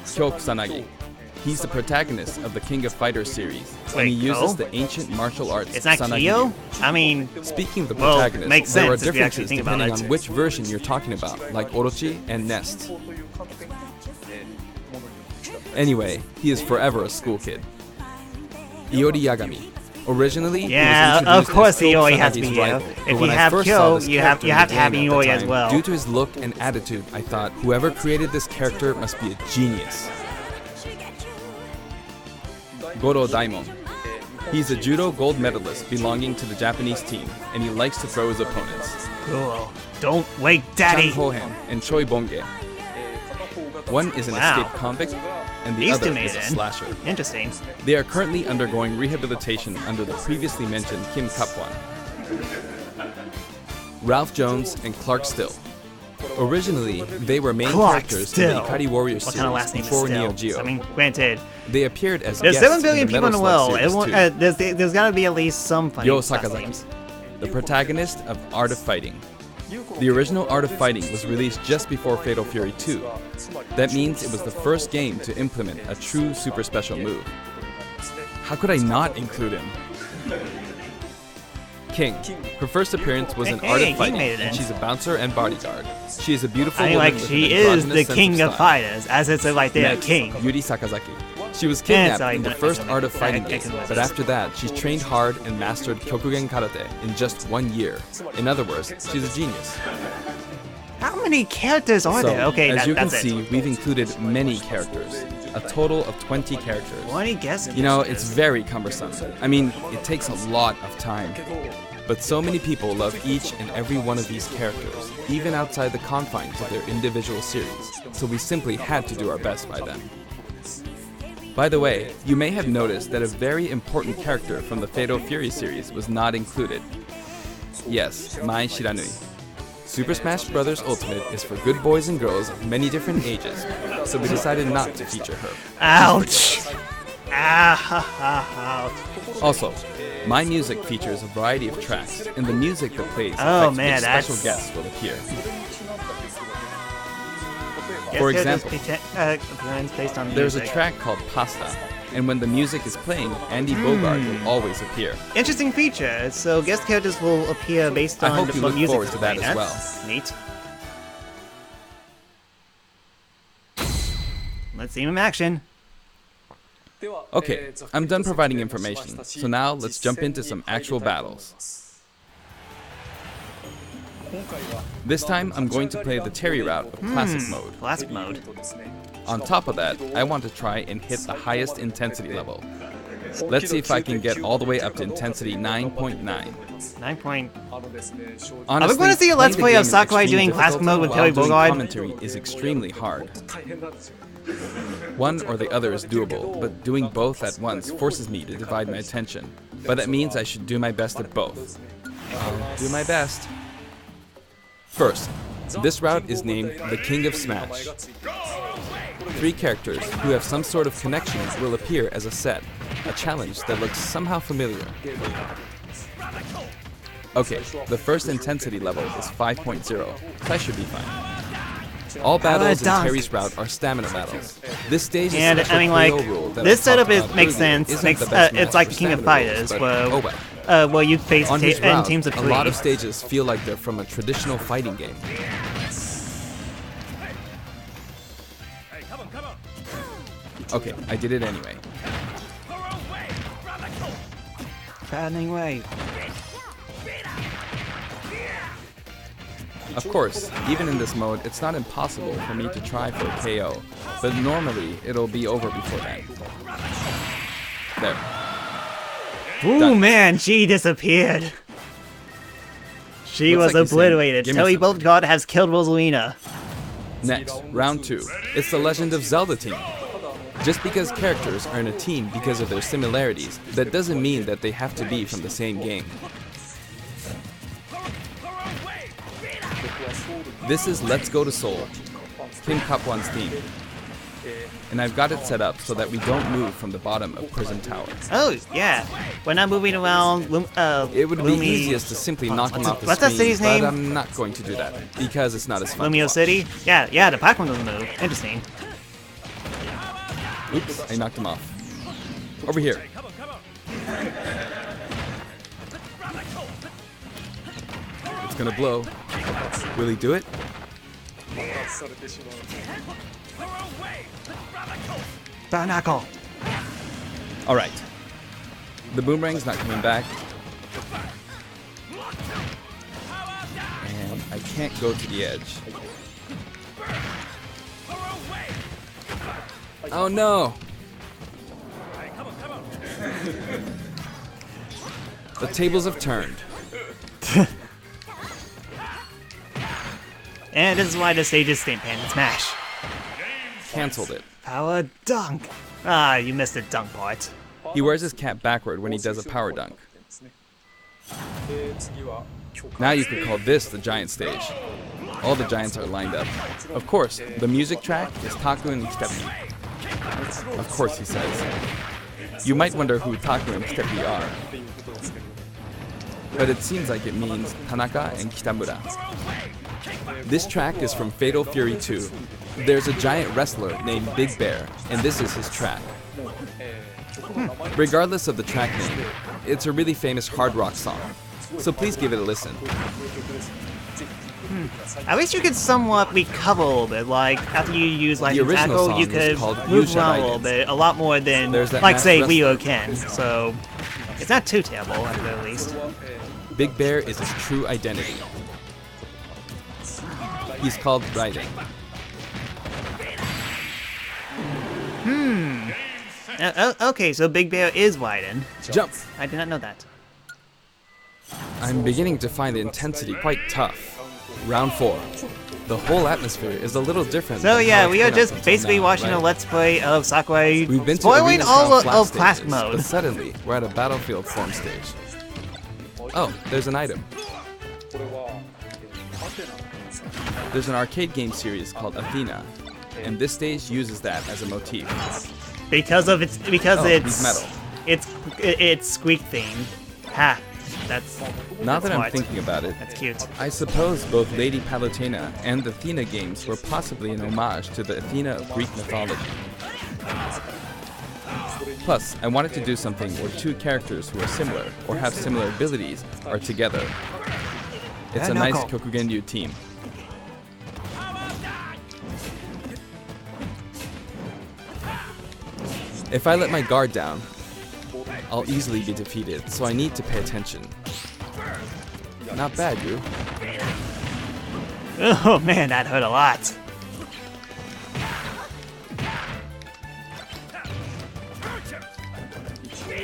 B: Kyo Kusanagi. He's the protagonist of the King of Fighters series, and he
A: Wait,
B: uses
A: no?
B: the ancient martial arts
A: It's not
B: Kusanagi.
A: Kyo? I mean,
B: Speaking of the
A: Well,
B: protagonist,
A: makes
B: there are
A: sense if you actually
B: differences
A: think about
B: depending
A: it.
B: on which version you're talking about, like Orochi and Nest. Anyway, he is forever a school kid. Iori Yagami. Originally, he
A: Yeah,
B: was
A: of
B: introduced
A: course
B: as Kyo
A: Iori has to
B: Kusanagi
A: be here.
B: rival,
A: If
B: but
A: you
B: when I
A: have
B: first
A: Kyo,
B: saw this
A: you have-
B: character
A: you
B: in
A: have
B: the
A: to have
B: game at the
A: Iori as
B: time,
A: well.
B: Due to his look and attitude, I thought whoever created this character must be a genius. Goro Daimon. He's a judo gold medalist belonging to the Japanese team, and he likes to throw his opponents.
A: cool. Don't wait, Daddy.
B: Chang Hohan and Choi Bonge. One is an
A: Wow.
B: escaped convict, and the
A: These
B: other
A: two made
B: is a
A: it in.
B: slasher.
A: Interesting.
B: They are currently undergoing rehabilitation under the previously mentioned Kim Kapwan. Ralph Jones and Clark Still. Originally, they were main
A: Clark
B: characters
A: Still.
B: in the Ikari Warriors
A: What
B: series
A: kind of last name is
B: before
A: Still?
B: Neo Geo.
A: I mean, granted,
B: They appeared as
A: there's
B: guests
A: 7 billion
B: in
A: people in the
B: Metal Slug
A: world.
B: series
A: Everyone,
B: too.
A: there's got to be at least some funny
B: Yo
A: last
B: Sakazaki,
A: names.
B: the protagonist of Art of Fighting. The original Art of Fighting was released just before Fatal Fury 2. That means it was the first game to implement a true super special move. How could I not include him? King. Her first appearance was in
A: Hey,
B: Art
A: he
B: of Fighting,
A: made it in.
B: and she's a bouncer and bodyguard. She is a beautiful
A: I mean,
B: woman
A: like,
B: with
A: she
B: an
A: is
B: androgynous
A: the
B: sense
A: king of
B: style.
A: fighters, as it's right there,
B: Next,
A: king.
B: Yuri Sakazaki. She was
A: Yeah,
B: kidnapped
A: sorry,
B: in the
A: no,
B: first
A: no,
B: Art of
A: no,
B: Fighting
A: I
B: game,
A: can
B: but
A: resist.
B: after that, she trained hard and mastered Kyokugen Karate in just 1 year. In other words, she's a genius.
A: How many characters are
B: So,
A: there? Okay,
B: as you can
A: that's
B: see,
A: it.
B: we've included many characters, a total of 20 characters.
A: 20 guesses.
B: You know, it's very cumbersome. I mean, it takes a lot of time. But so many people love each and every one of these characters, even outside the confines of their individual series, so we simply had to do our best by them. By the way, you may have noticed that a very important character from the Fatal Fury series was not included. Yes, Mai Shiranui. Super Smash Bros. Ultimate is for good boys and girls of many different ages, so we decided not to feature her.
A: Ouch! Ouch.
B: Also, my music features a variety of tracks, and the music that plays
A: Oh,
B: affects
A: man,
B: which special
A: that's-
B: guests will appear.
A: For
B: example,
A: appearance based on
B: There's a
A: music.
B: track called Pasta, and when the music is playing, Andy Bogard will always appear.
A: Interesting feature. So guest characters will appear based
B: I
A: on
B: hope you
A: what
B: look
A: music
B: forward
A: is
B: to that
A: playing.
B: as
A: That's neat. Let's see him in action.
B: Okay, I'm done providing information, so now let's jump into some actual battles. This time, I'm going to play the Terry route of Classic mode.
A: Classic mode.
B: On top of that, I want to try and hit the highest intensity level. Let's see if I can get all the way up to intensity 9.9.
A: 9 point.
B: Honestly,
A: going to see a Let's
B: playing
A: Play
B: the
A: of
B: game is
A: Sakurai
B: extremely
A: doing Classic
B: difficult
A: mode with
B: while
A: Terry
B: doing
A: Bogard.
B: Commentary is extremely hard. One or the other is doable, but doing both at once forces me to divide my attention. But that means I should do my best at both. I'll do my best. First, this route is named the King of Smash. 3 characters who have some sort of connection will appear as a set, a challenge that looks somehow familiar. Okay, the first intensity level is 5.0, so I should be fine. All battles in
A: dunk.
B: Terry's route are stamina battles. This stage is
A: And
B: special
A: I mean, like,
B: KO rule that
A: this
B: I talked
A: setup
B: about
A: makes
B: earlier
A: sense.
B: isn't the best
A: It's
B: match
A: like
B: for
A: the King of
B: stamina
A: Fighters,
B: rules,
A: where
B: but oh well.
A: you face
B: On his
A: in
B: route,
A: teams of
B: a
A: 3.
B: lot of stages feel like they're from a traditional fighting game. Okay, I did it anyway.
A: Fattening way.
B: Of course, even in this mode, it's not impossible for me to try for a KO, but normally it'll be over before that. There.
A: Ooh,
B: Done.
A: man, she disappeared. She
B: Looks
A: was
B: like he's saying,
A: obliterated.
B: "Give me
A: Terry
B: something."
A: Bogard has killed Rosalina.
B: Next, round 2. It's the Legend of Zelda team. Just because characters are in a team because of their similarities, that doesn't mean that they have to be from the same game. This is Let's Go to Seoul, Kim Kapwan's team. And I've got it set up so that we don't move from the bottom of Prison Tower.
A: Oh, yeah. We're not moving around.
B: It would be
A: Lumi-
B: easiest to simply knock him off the
A: what's that
B: screen,
A: city's name?
B: but I'm not going to do that, because it's not as fun to
A: Lumio
B: watch.
A: City? Yeah, the Pac-Man doesn't move. Interesting.
B: Oops, I knocked him off. Over here. It's gonna blow. Will he do it?
A: Barnacle.
B: Alright. The boomerang's not coming back. And I can't go to the edge. Oh no! The tables have turned.
A: And this is why the stage is Stamp and Smash.
B: Cancelled it.
A: Power dunk. Ah, you missed the dunk part.
B: He wears his cap backward when he does a power dunk. Now you could call this the giant stage. All the giants are lined up. Of course, the music track is Taku and Stepi. Of course, he says. You might wonder who Taku and Stepi are. But it seems like it means Tanaka and Kitamura. This track is from Fatal Fury 2. There's a giant wrestler named Big Bear, and this is his track. Regardless of the track name, it's a really famous hard rock song, so please give it a listen.
A: At least you could somewhat recover a little bit. Like, after you use like
B: The original
A: tackle,
B: song
A: you
B: is
A: could
B: called
A: move
B: Yusha
A: around a
B: Raiden.
A: little bit. A lot more than,
B: There's that
A: like,
B: masked
A: say,
B: wrestler.
A: Ryo can. So, it's not too terrible, at the very least.
B: Big Bear is his true identity. He's called Raiden.
A: Okay, so Big Bear is Raiden.
B: Jump!
A: I did not know that.
B: I'm beginning to find the intensity quite tough. Round 4. The whole atmosphere is a little different.
A: So
B: than
A: yeah,
B: how
A: we
B: it's
A: are
B: been
A: just
B: up until
A: basically
B: now,
A: watching
B: right?
A: a Let's Play of Sakurai
B: We've been to
A: spoiling
B: arena
A: all
B: style flat
A: of Classic
B: stages,
A: Mode.
B: but suddenly we're at a battlefield form stage. Oh, there's an item. There's an arcade game series called Athena, and this stage uses that as a motif.
A: Because
B: he's metal.
A: it's squeak themed. Ha. That's
B: Now that I'm
A: smart.
B: thinking about it,
A: That's cute.
B: I suppose both Lady Palutena and the Athena games were possibly an homage to the Athena of Greek mythology. Plus, I wanted to do something where two characters who are similar or have similar abilities are together. It's a nice
A: Knuckle.
B: Kokugenryu team. If I let my guard down, I'll easily be defeated, so I need to pay attention. Not bad, you.
A: Oh man, that hurt a lot.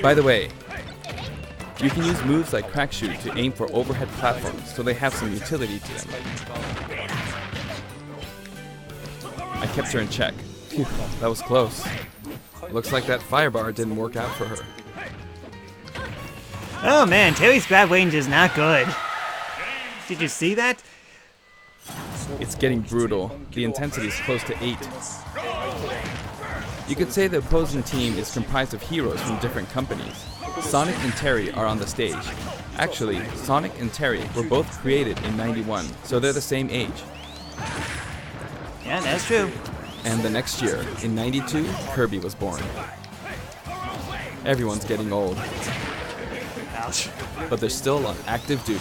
B: By the way, you can use moves like Crack Shoot to aim for overhead platforms, so they have some utility to them. I kept her in check. Phew, that was close. Looks like that firebar didn't work out for her.
A: Oh man, Terry's grab range is not good. Did you see that?
B: It's getting brutal. The intensity is close to 8. You could say the opposing team is comprised of heroes from different companies. Sonic and Terry are on the stage. Actually, Sonic and Terry were both created in '91, so they're the same age.
A: Yeah, that's true.
B: And the next year, in '92, Kirby was born. Everyone's getting old,
A: Ouch.
B: but they're still on active duty.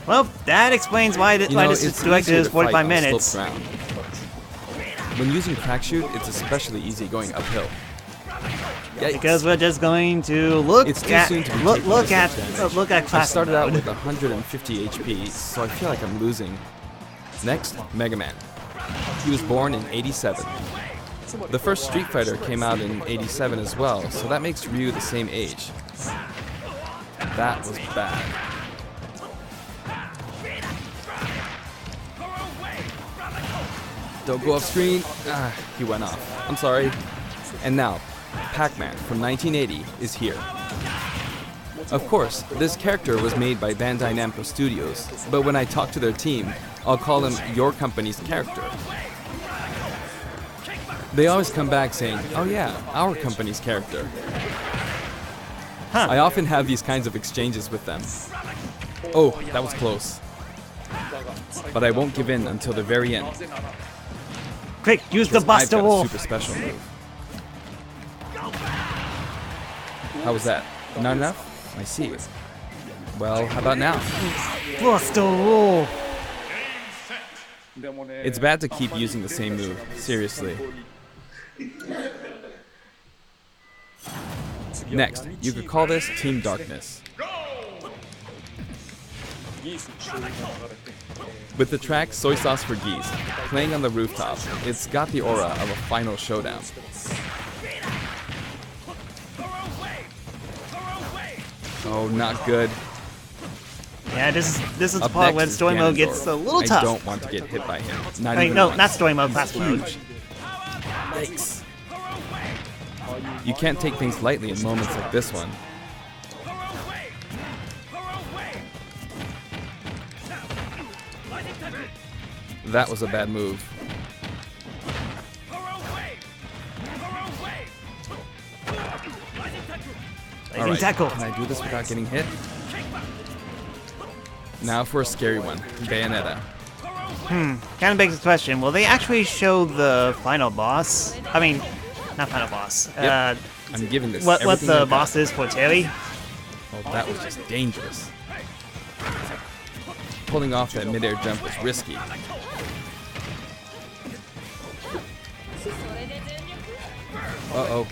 A: Well, that explains why
B: You know,
A: this
B: it's
A: directed
B: easier
A: is
B: to fight
A: 45
B: on
A: minutes.
B: sloped ground. When using Crack Shoot, it's especially easy going uphill. Yikes.
A: Because we're just going to look
B: It's too
A: at
B: soon to be
A: look
B: taking
A: look
B: this
A: at
B: much damage.
A: look at
B: I
A: classic
B: started out
A: mode.
B: with 150 HP, so I feel like I'm losing. Next, Mega Man. He was born in '87. The first Street Fighter came out in '87 as well, so that makes Ryu the same age. That was bad. Don't go off screen. Ah, he went off. I'm sorry. And now, Pac-Man from 1980 is here. Of course, this character was made by Bandai Namco Studios, but when I talk to their team, I'll call him your company's character. They always come back saying, oh yeah, our company's character.
A: Huh.
B: I often have these kinds of exchanges with them. Oh, that was close. But I won't give in until the very end.
A: Quick, use the
B: I've
A: Buster
B: got a
A: Wolf.
B: super special move. How was that? Not enough? I see. Well, how about now?
A: Buster Wolf.
B: It's bad to keep using the same move. Seriously. Next, you could call this Team Darkness. With the track Soy Sauce for Geese playing on the rooftop, it's got the aura of a final showdown. Oh, not good.
A: Yeah, this is the
B: Up
A: part
B: next
A: where
B: is
A: story mode
B: Ganondorf.
A: gets a little
B: I
A: tough.
B: don't want to get hit by him. Not
A: I mean,
B: even
A: no,
B: once.
A: not story mode,
B: He's
A: classic mode.
B: huge. Yikes. You can't take things lightly in moments like this one. That was a bad move.
A: Lightning
B: Alright,
A: tackle.
B: can I do this without getting hit? Now for a scary one, Bayonetta.
A: Kind of begs the question: will they actually show the final boss? I mean, not final boss.
B: Yep. I'm giving this
A: What
B: everything
A: the
B: I've got.
A: boss is for Terry?
B: Oh, that was just dangerous. Pulling off that midair jump was risky. Uh-oh.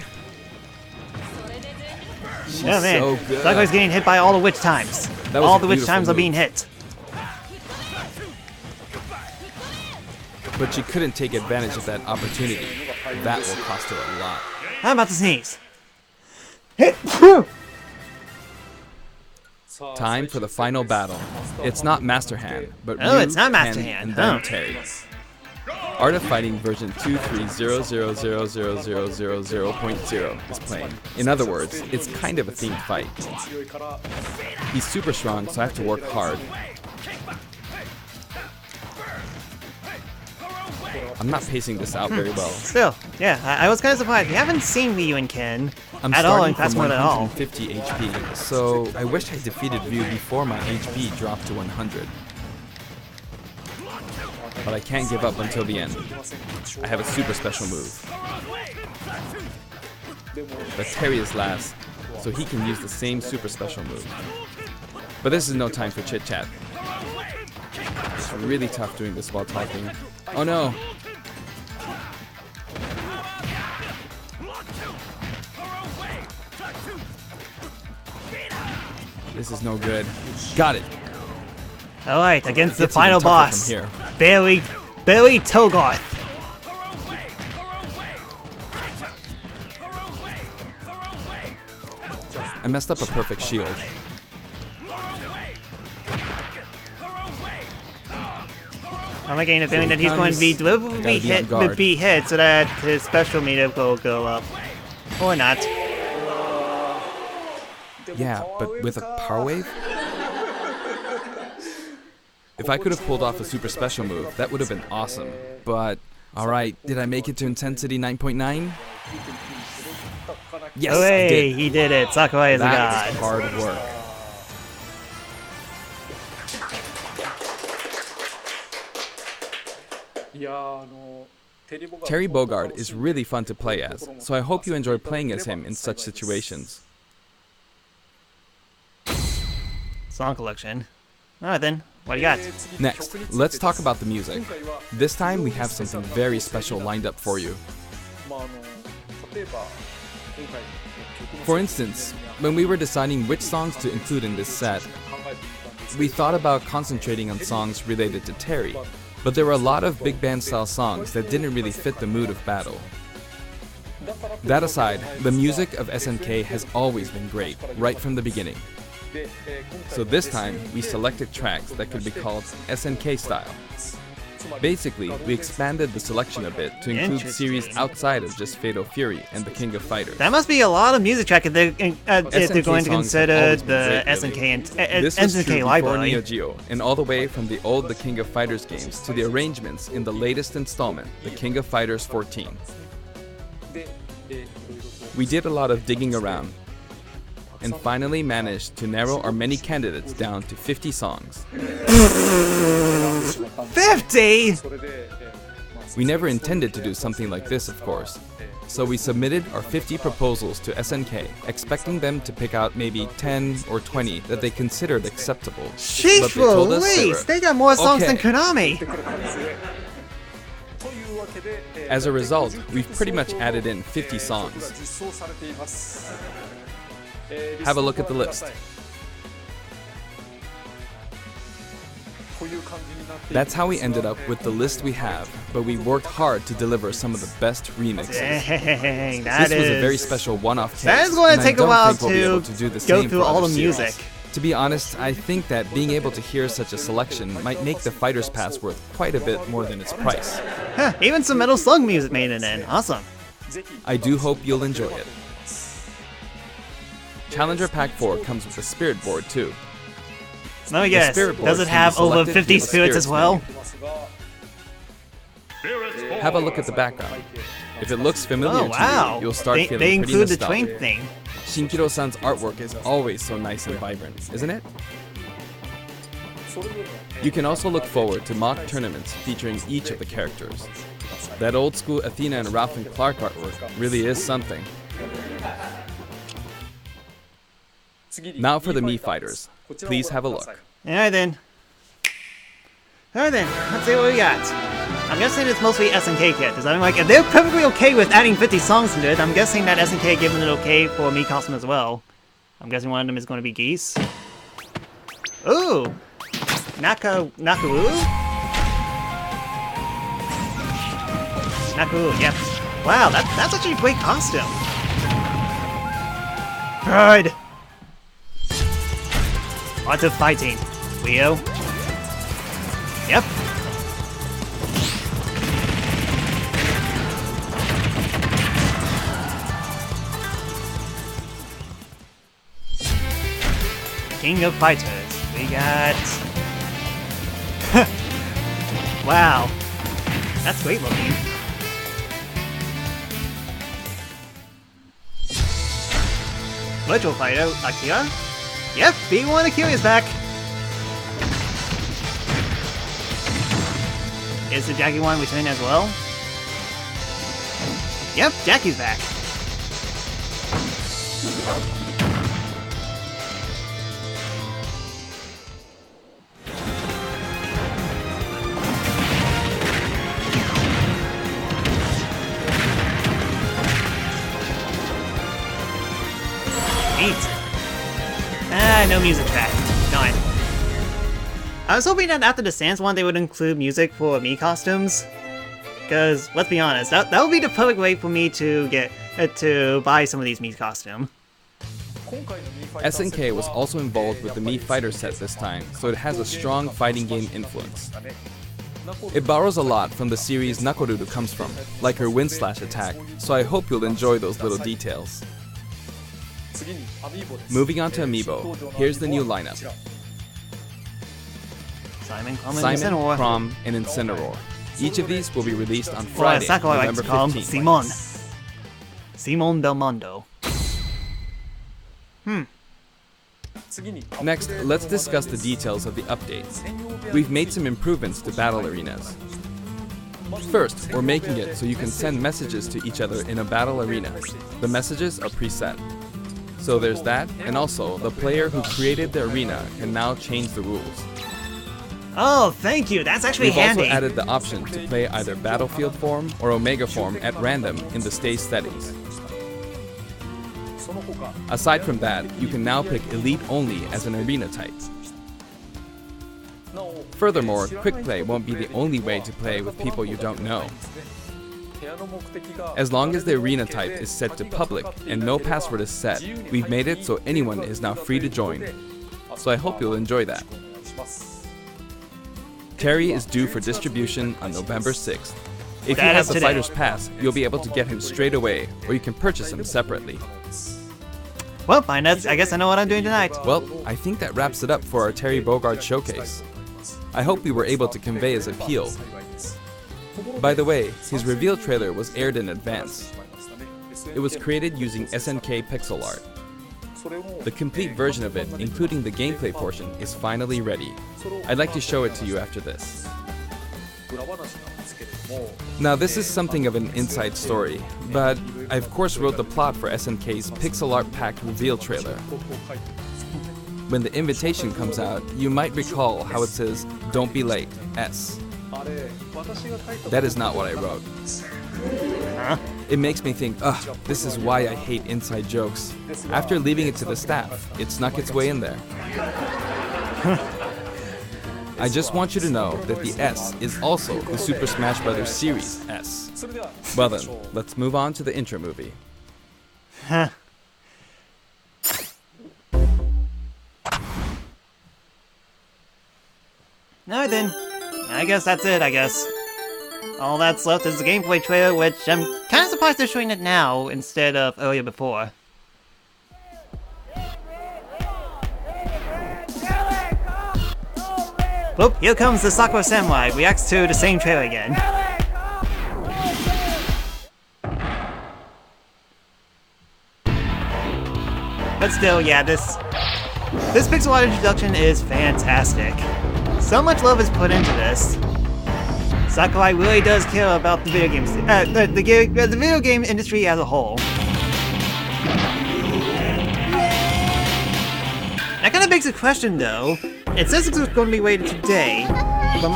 B: She's
A: Yeah, man.
B: so good.
A: Sakurai's getting hit by all the witch times.
B: That was
A: All
B: a
A: the witch
B: beautiful
A: times are
B: move.
A: being hit.
B: But she couldn't take advantage of that opportunity. That will cost her a lot.
A: I'm about to sneeze. Hit. Phew.
B: Time for the final battle. It's not Master Hand, but
A: Oh,
B: Ryu,
A: it's not Master
B: Ken,
A: Hand,
B: and then
A: huh.
B: Terry. Art of Fighting version 230000000.0 is playing. In other words, it's kind of a themed fight. He's super strong, so I have to work hard. I'm not pacing this out very well.
A: Still, yeah, I was kind of surprised. We haven't seen Ryu and Ken
B: I'm
A: at all
B: starting
A: in Fast
B: from
A: Mode at all.
B: 150 HP, so I wish I defeated Ryu before my HP dropped to 100. But I can't give up until the end. I have a super special move. But Terry is last, so he can use the same super special move. But this is no time for chit chat. It's really tough doing this while talking. Oh no! This is no good. Got it!
A: Alright, against the
B: Gets even
A: final
B: tougher
A: boss,
B: from here.
A: Barry Togarth.
B: I messed up a perfect shield.
A: I'm getting a feeling that he's going to be deliberately be hit so that his special meter will go up. Or not.
B: Yeah, but with a power wave? If I could have pulled off a super special move, that would have been awesome. But, alright, did I make it to intensity 9.9? Yes, I
A: Hooray,
B: did.
A: he did it. Sakurai is a
B: That
A: god.
B: is hard work. Terry Bogard is really fun to play as, so I hope you enjoy playing as him in such situations.
A: Song collection. Alright then, what do you got?
B: Next, let's talk about the music. This time we have something very special lined up for you. For instance, when we were deciding which songs to include in this set, we thought about concentrating on songs related to Terry, but there were a lot of big band style songs that didn't really fit the mood of battle. That aside, the music of SNK has always been great, right from the beginning. So this time, we selected tracks that could be called SNK style. Basically, we expanded the selection a bit to include series outside of just Fatal Fury and the King of Fighters.
A: That must be a lot of music track if they're going to consider the
B: great,
A: SNK
B: really.
A: and
B: This was true
A: SNK
B: before
A: library.
B: Neo Geo, and all the way from the old The King of Fighters games to the arrangements in the latest installment, The King of Fighters 14. We did a lot of digging around, and finally managed to narrow our many candidates down to 50 songs.
A: 50!
B: We never intended to do something like this, of course. So we submitted our 50 proposals to SNK, expecting them to pick out maybe 10 or 20 that they considered acceptable. But
A: Sheesh
B: they told us
A: Louise! They got more songs than
B: Okay.
A: Konami!
B: As a result, we've pretty much added in 50 songs. Have a look at the list. That's how we ended up with the list we have, but we worked hard to deliver some of the best remixes.
A: Dang,
B: This was a very special one-off case.
A: That is going
B: and
A: to
B: I
A: take a
B: don't
A: while
B: think we'll be able
A: to
B: do the
A: go
B: same
A: through
B: for
A: all
B: other
A: the
B: series.
A: music.
B: To be honest, I think that being able to hear such a selection might make the Fighter's Pass worth quite a bit more than its price.
A: Huh, even some Metal Slug music made it in. Awesome.
B: I do hope you'll enjoy it. Challenger Pack 4 comes with a spirit board too.
A: Let me guess,
B: spirit board
A: does it
B: can be
A: have over
B: selected
A: 50
B: via the
A: spirits as well?
B: Have a look at the background. If it looks familiar
A: Oh wow,
B: to you, you'll start
A: they
B: feeling pretty
A: include the
B: nostalgic.
A: train thing.
B: Shinkiro-san's artwork is always so nice and vibrant, isn't it? You can also look forward to mock tournaments featuring each of the characters. That old school Athena and Ralph and Clark artwork really is something. Now for the Mii Fighters. Please have a look.
A: Alright then. Alright then, let's see what we got. I'm guessing it's mostly SNK characters. I'm like, if they're perfectly okay with adding 50 songs into it, I'm guessing that SNK gave them it okay for Mii costume as well. I'm guessing one of them is going to be Geese. Ooh! Nakaru? Nakaru, yep. Wow, that's actually a great costume. Good! Lots of fighting. Leo. Yep. King of Fighters. We got... Wow. That's great looking. Virtual Fighter, Akira? Yep, B1 Akira is back. Is the Jackie one returning as well? Yep, Jackie's back. No music track. Darn. I was hoping that after the Sans one they would include music for Mii costumes. Because, let's be honest, that would be the perfect way for me to get to buy some of these Mii costumes.
B: SNK was also involved with the Mii Fighter set this time, so it has a strong fighting game influence. It borrows a lot from the series Nakoruru comes from, like her wind slash attack, so I hope you'll enjoy those little details. Moving on to Amiibo, here's the new lineup.
A: Simon,
B: Chrom, and Incineroar. Each of these will be released on Friday,
A: Sakura
B: November
A: likes to call him
B: 15th.
A: Simon Belmondo.
B: Next, let's discuss the details of the updates. We've made some improvements to battle arenas. First, we're making it so you can send messages to each other in a battle arena. The messages are preset. So there's that, and also, the player who created the arena can now change the rules.
A: Oh, thank you, that's actually handy.
B: We've also added the option to play either Battlefield form or Omega form at random in the stage settings. Aside from that, you can now pick Elite only as an arena type. Furthermore, Quick Play won't be the only way to play with people you don't know. As long as the arena type is set to public and no password is set, we've made it so anyone is now free to join. So I hope you'll enjoy that. Terry is due for distribution on November 6th. If you have the Fighter's Pass, you'll be able to get him straight away, or you can purchase him separately.
A: Well, I guess I know what I'm doing tonight.
B: Well, I think that wraps it up for our Terry Bogard showcase. I hope we were able to convey his appeal. By the way, his reveal trailer was aired in advance. It was created using SNK pixel art. The complete version of it, including the gameplay portion, is finally ready. I'd like to show it to you after this. Now this is something of an inside story, but I of course wrote the plot for SNK's pixel art packed reveal trailer. When the invitation comes out, you might recall how it says, "Don't be late, S." That is not what I wrote.
A: Huh?
B: It makes me think, ugh, this is why I hate inside jokes. After leaving it to the staff, it snuck its way in there. I just want you to know that the S is also the Super Smash Bros. Series S. Well then, let's move on to the intro movie.
A: Huh. Alright then. I guess that's it, I guess. All that's left is the gameplay trailer, which I'm kind of surprised they're showing it now instead of earlier before. Whoop, here comes the Sakura-Samurai, reacts to the same trailer again. But still, yeah, this pixel art introduction is fantastic. So much love is put into this. Sakurai really does care about the video games, the video game industry as a whole. That kind of begs a question, though. It says it's going to be rated today, but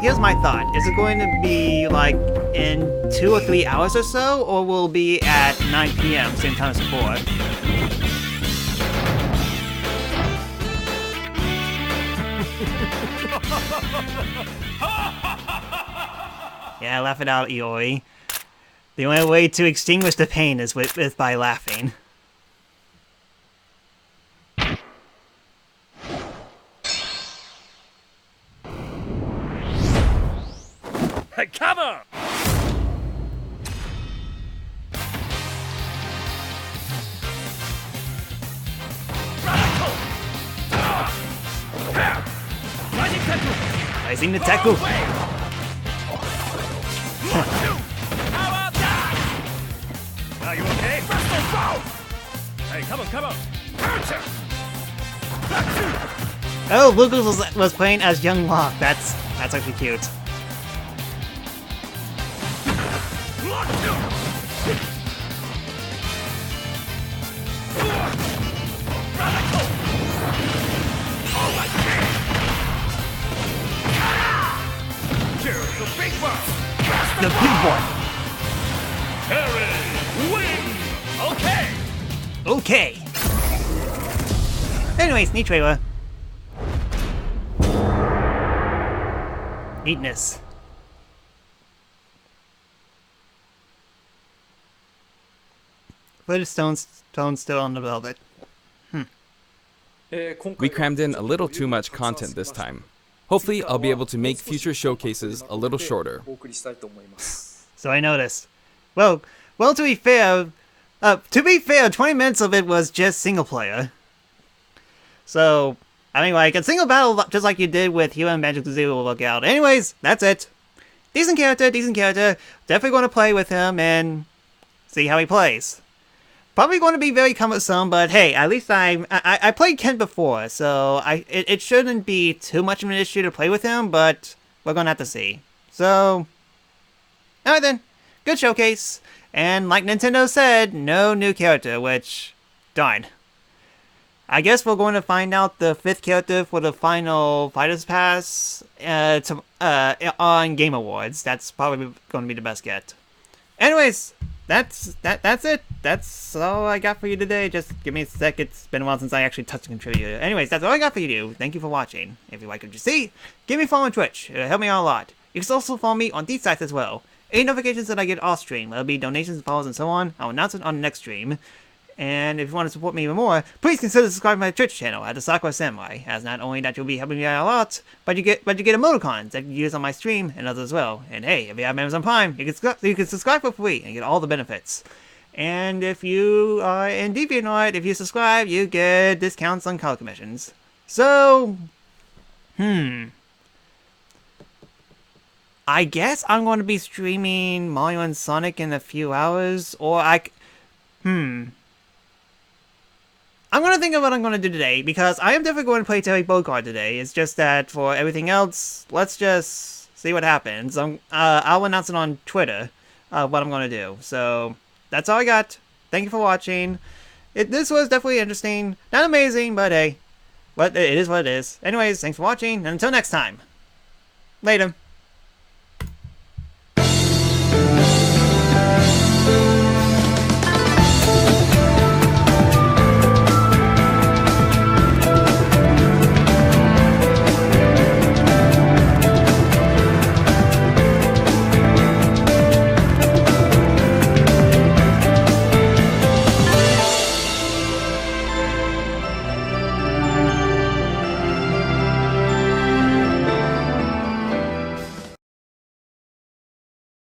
A: here's my thought: is it going to be like in 2 or 3 hours or so, or will it be at 9 p.m. same time as before? Yeah, laugh it out, Iori. The only way to extinguish the pain is by laughing.
C: Cover! Radical! Rising Tackle!
A: Rising the tackle.
C: Power Dash! Are you okay? Crystal Bow! Hey, come on! Counter!
A: Oh, Lucas was playing as Young Locke. That's actually cute.
C: Here's the big one!
A: The big one.
C: Terry! Win! Okay!
A: Okay. Anyways, neat trailer. Neatness. Little stones still on the velvet.
B: We crammed in a little too much content this time. Hopefully, I'll be able to make future showcases a little shorter.
A: So I noticed. Well, to be fair, 20 minutes of it was just single player. So, I mean, like, a single battle, just like you did with Hero and Magic Zero will work out. Anyways, that's it. Decent character. Definitely going to play with him and see how he plays. Probably going to be very cumbersome, but hey, at least I played Kent before, so it shouldn't be too much of an issue to play with him, but we're going to have to see. So, alright then. Good showcase. And like Nintendo said, no new character, which, darn. I guess we're going to find out the 5th character for the final Fighters Pass on Game Awards. That's probably going to be the best get. Anyways, that's it. That's all I got for you today. Just give me a sec. It's been a while since I actually touched a contributor. Anyways, that's all I got for you. Thank you for watching. If you like what you see, give me a follow on Twitch. It'll help me out a lot. You can also follow me on these sites as well. Any notifications that I get off stream, there'll be donations, follows, and so on. I'll announce it on the next stream. And if you want to support me even more, please consider subscribing to my Twitch channel at The-Sakura-Samurai, as not only that you'll be helping me out a lot, but you get emoticons that you can use on my stream and others as well. And hey, if you have Amazon Prime, you can subscribe for free and get all the benefits. And if you are in DeviantArt, if you subscribe, you get discounts on color commissions. So, I guess I'm going to be streaming Mario and Sonic in a few hours, or I'm going to think of what I'm going to do today, because I am definitely going to play Terry Bogard today. It's just that for everything else, let's just see what happens. I'll announce it on Twitter, what I'm going to do. So, that's all I got. Thank you for watching. This was definitely interesting. Not amazing, but hey, it is what it is. Anyways, thanks for watching, and until next time. Later.